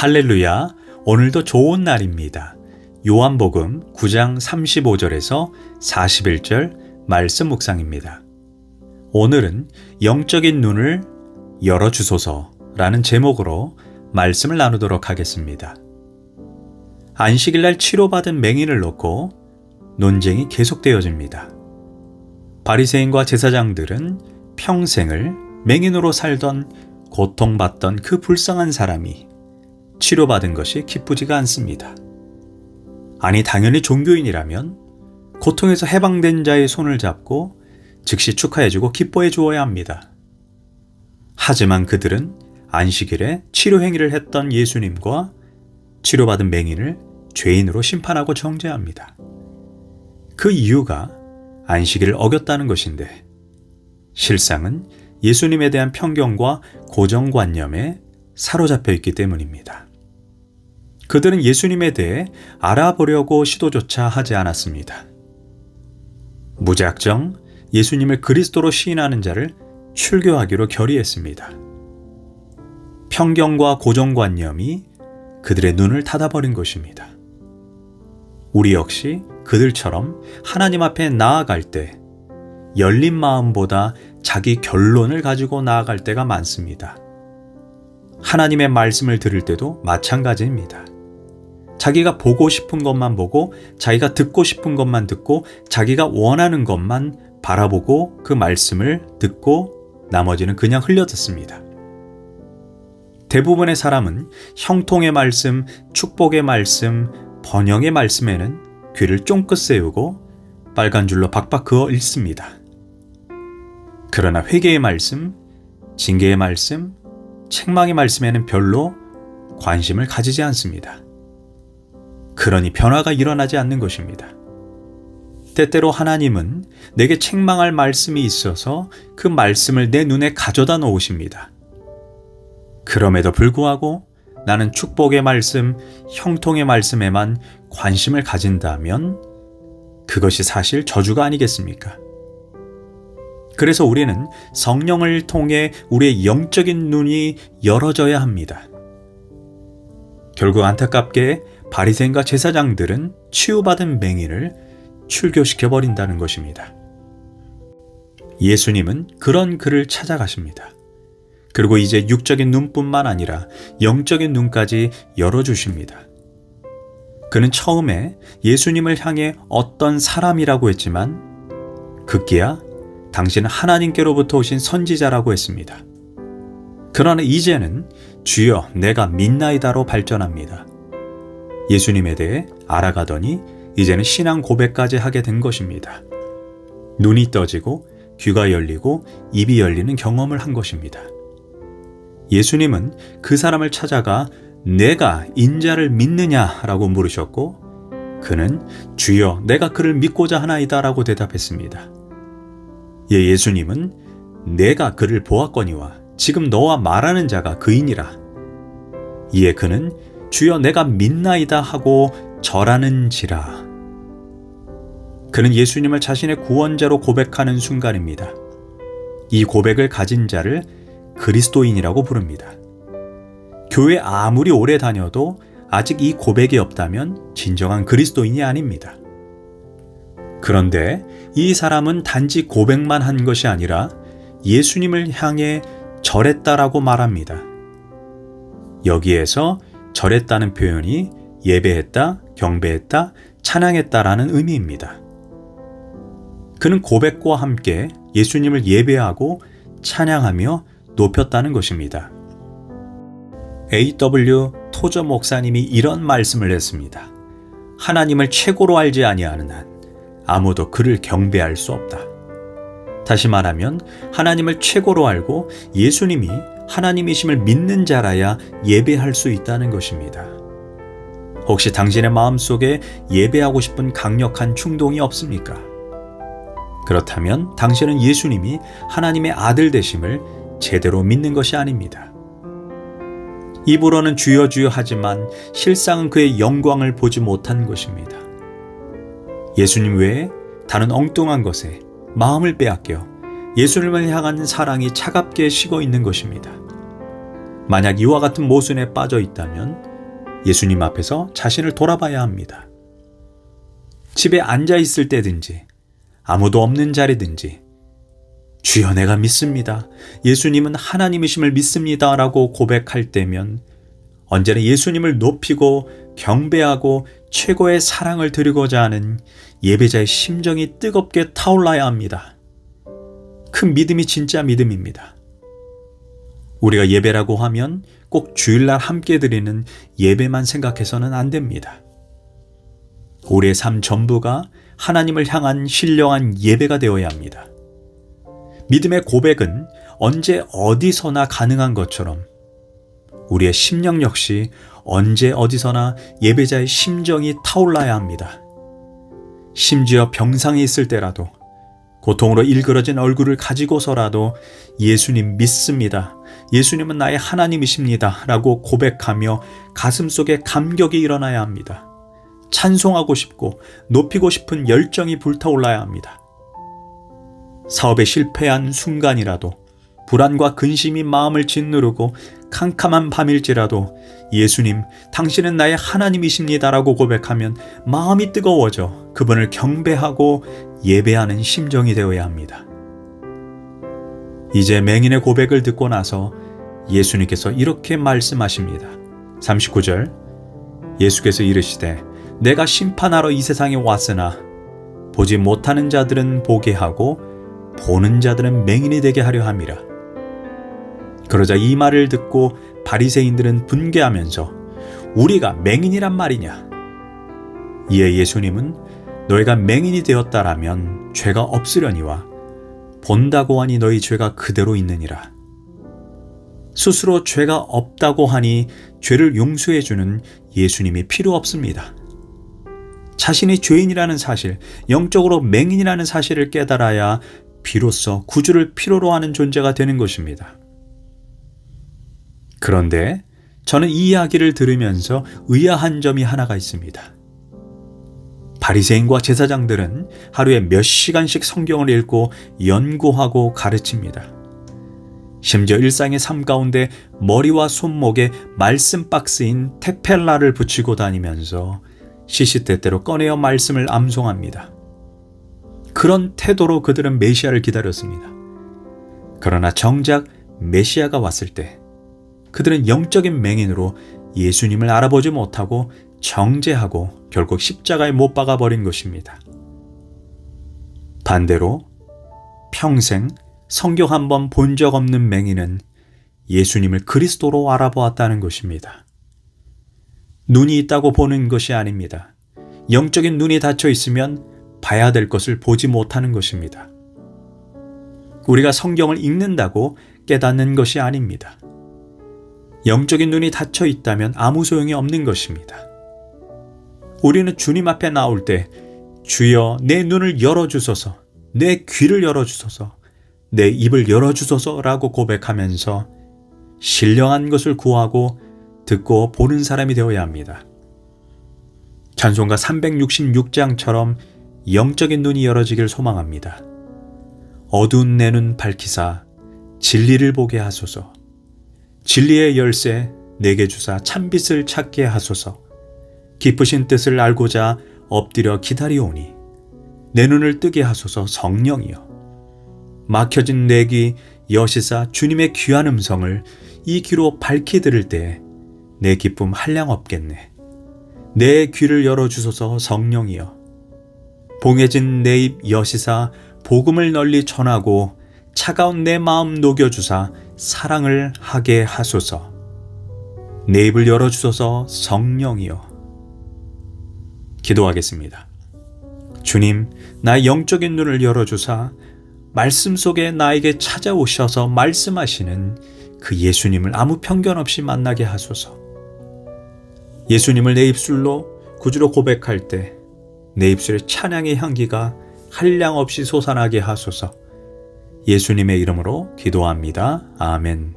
할렐루야, 오늘도 좋은 날입니다. 요한복음 9장 35절에서 41절 말씀 묵상입니다. 오늘은 영적인 눈을 열어주소서라는 제목으로 말씀을 나누도록 하겠습니다. 안식일날 치료받은 맹인을 놓고 논쟁이 계속되어집니다. 바리새인과 제사장들은 평생을 맹인으로 살던 고통받던 그 불쌍한 사람이 치료받은 것이 기쁘지가 않습니다. 아니, 당연히 종교인이라면 고통에서 해방된 자의 손을 잡고 즉시 축하해주고 기뻐해 주어야 합니다. 하지만 그들은 안식일에 치료 행위를 했던 예수님과 치료받은 맹인을 죄인으로 심판하고 정죄합니다. 그 이유가 안식일을 어겼다는 것인데, 실상은 예수님에 대한 편견과 고정관념에 사로잡혀 있기 때문입니다. 그들은 예수님에 대해 알아보려고 시도조차 하지 않았습니다. 무작정 예수님을 그리스도로 시인하는 자를 출교하기로 결의했습니다. 편견과 고정관념이 그들의 눈을 닫아버린 것입니다. 우리 역시 그들처럼 하나님 앞에 나아갈 때 열린 마음보다 자기 결론을 가지고 나아갈 때가 많습니다. 하나님의 말씀을 들을 때도 마찬가지입니다. 자기가 보고 싶은 것만 보고, 자기가 듣고 싶은 것만 듣고, 자기가 원하는 것만 바라보고 그 말씀을 듣고 나머지는 그냥 흘려듣습니다. 대부분의 사람은 형통의 말씀, 축복의 말씀, 번영의 말씀에는 귀를 쫑긋 세우고 빨간 줄로 박박 그어 읽습니다. 그러나 회개의 말씀, 징계의 말씀, 책망의 말씀에는 별로 관심을 가지지 않습니다. 그러니 변화가 일어나지 않는 것입니다. 때때로 하나님은 내게 책망할 말씀이 있어서 그 말씀을 내 눈에 가져다 놓으십니다. 그럼에도 불구하고 나는 축복의 말씀, 형통의 말씀에만 관심을 가진다면 그것이 사실 저주가 아니겠습니까? 그래서 우리는 성령을 통해 우리의 영적인 눈이 열어져야 합니다. 결국 안타깝게 바리새인과 제사장들은 치유받은 맹인을 출교시켜버린다는 것입니다. 예수님은 그런 그를 찾아가십니다. 그리고 이제 육적인 눈뿐만 아니라 영적인 눈까지 열어주십니다. 그는 처음에 예수님을 향해 어떤 사람이라고 했지만 급기야 당신은 하나님께로부터 오신 선지자라고 했습니다. 그러나 이제는 주여 내가 믿나이다로 발전합니다. 예수님에 대해 알아가더니 이제는 신앙 고백까지 하게 된 것입니다. 눈이 떠지고 귀가 열리고 입이 열리는 경험을 한 것입니다. 예수님은 그 사람을 찾아가 내가 인자를 믿느냐라고 물으셨고, 그는 주여 내가 그를 믿고자 하나이다 라고 대답했습니다. 예수님은 내가 그를 보았거니와 지금 너와 말하는 자가 그이니라. 이에 그는 주여 내가 믿나이다 하고 절하는지라. 그는 예수님을 자신의 구원자로 고백하는 순간입니다. 이 고백을 가진 자를 그리스도인이라고 부릅니다. 교회 아무리 오래 다녀도 아직 이 고백이 없다면 진정한 그리스도인이 아닙니다. 그런데 이 사람은 단지 고백만 한 것이 아니라 예수님을 향해 절했다라고 말합니다. 여기에서 절했다는 표현이 예배했다, 경배했다, 찬양했다라는 의미입니다. 그는 고백과 함께 예수님을 예배하고 찬양하며 높였다는 것입니다. A.W. 토저 목사님이 이런 말씀을 했습니다. 하나님을 최고로 알지 아니하는 한 아무도 그를 경배할 수 없다. 다시 말하면 하나님을 최고로 알고 예수님이 하나님이심을 믿는 자라야 예배할 수 있다는 것입니다. 혹시 당신의 마음속에 예배하고 싶은 강력한 충동이 없습니까? 그렇다면 당신은 예수님이 하나님의 아들 되심을 제대로 믿는 것이 아닙니다. 입으로는 주여 주여 하지만 실상은 그의 영광을 보지 못한 것입니다. 예수님 외에 다른 엉뚱한 것에 마음을 빼앗겨 예수님을 향한 사랑이 차갑게 식어 있는 것입니다. 만약 이와 같은 모순에 빠져 있다면 예수님 앞에서 자신을 돌아봐야 합니다. 집에 앉아 있을 때든지 아무도 없는 자리든지 주여 내가 믿습니다. 예수님은 하나님이심을 믿습니다. 라고 고백할 때면 언제나 예수님을 높이고 경배하고 최고의 사랑을 드리고자 하는 예배자의 심정이 뜨겁게 타올라야 합니다. 그 믿음이 진짜 믿음입니다. 우리가 예배라고 하면 꼭 주일날 함께 드리는 예배만 생각해서는 안 됩니다. 우리의 삶 전부가 하나님을 향한 신령한 예배가 되어야 합니다. 믿음의 고백은 언제 어디서나 가능한 것처럼 우리의 심령 역시 언제 어디서나 예배자의 심정이 타올라야 합니다. 심지어 병상에 있을 때라도 고통으로 일그러진 얼굴을 가지고서라도 예수님 믿습니다. 예수님은 나의 하나님이십니다. 라고 고백하며 가슴속에 감격이 일어나야 합니다. 찬송하고 싶고 높이고 싶은 열정이 불타올라야 합니다. 사업에 실패한 순간이라도 불안과 근심이 마음을 짓누르고 캄캄한 밤일지라도 예수님, 당신은 나의 하나님이십니다. 라고 고백하면 마음이 뜨거워져 그분을 경배하고 예배하는 심정이 되어야 합니다. 이제 맹인의 고백을 듣고 나서 예수님께서 이렇게 말씀하십니다. 39절 예수께서 이르시되 내가 심판하러 이 세상에 왔으나 보지 못하는 자들은 보게 하고 보는 자들은 맹인이 되게 하려 함이라. 그러자 이 말을 듣고 바리새인들은 분개하면서 우리가 맹인이란 말이냐? 이에 예수님은 너희가 맹인이 되었다라면 죄가 없으려니와 본다고 하니 너희 죄가 그대로 있느니라. 스스로 죄가 없다고 하니 죄를 용서해 주는 예수님이 필요 없습니다. 자신이 죄인이라는 사실, 영적으로 맹인이라는 사실을 깨달아야 비로소 구주를 필요로 하는 존재가 되는 것입니다. 그런데 저는 이 이야기를 들으면서 의아한 점이 하나가 있습니다. 바리새인과 제사장들은 하루에 몇 시간씩 성경을 읽고 연구하고 가르칩니다. 심지어 일상의 삶 가운데 머리와 손목에 말씀 박스인 테펠라를 붙이고 다니면서 시시때때로 꺼내어 말씀을 암송합니다. 그런 태도로 그들은 메시아를 기다렸습니다. 그러나 정작 메시아가 왔을 때 그들은 영적인 맹인으로 예수님을 알아보지 못하고 정죄하고 결국 십자가에 못 박아 버린 것입니다. 반대로 평생 성경 한 번 본 적 없는 맹인은 예수님을 그리스도로 알아보았다는 것입니다. 눈이 있다고 보는 것이 아닙니다. 영적인 눈이 닫혀 있으면 봐야 될 것을 보지 못하는 것입니다. 우리가 성경을 읽는다고 깨닫는 것이 아닙니다. 영적인 눈이 닫혀 있다면 아무 소용이 없는 것입니다. 우리는 주님 앞에 나올 때 주여 내 눈을 열어주소서, 내 귀를 열어주소서, 내 입을 열어주소서 라고 고백하면서 신령한 것을 구하고 듣고 보는 사람이 되어야 합니다. 찬송가 366장처럼 영적인 눈이 열어지길 소망합니다. 어두운 내 눈 밝히사 진리를 보게 하소서. 진리의 열쇠 내게 주사 참빛을 찾게 하소서. 깊으신 뜻을 알고자 엎드려 기다리오니 내 눈을 뜨게 하소서. 성령이여. 막혀진 내 귀 여시사 주님의 귀한 음성을 이 귀로 밝히 들을 때 내 기쁨 한량 없겠네. 내 귀를 열어주소서. 성령이여. 봉해진 내 입 여시사 복음을 널리 전하고 차가운 내 마음 녹여주사 사랑을 하게 하소서. 내 입을 열어주소서. 성령이여. 기도하겠습니다. 주님, 나의 영적인 눈을 열어주사 말씀 속에 나에게 찾아오셔서 말씀하시는 그 예수님을 아무 편견 없이 만나게 하소서. 예수님을 내 입술로 구주로 고백할 때 내 입술에 찬양의 향기가 한량 없이 솟아나게 하소서. 예수님의 이름으로 기도합니다. 아멘.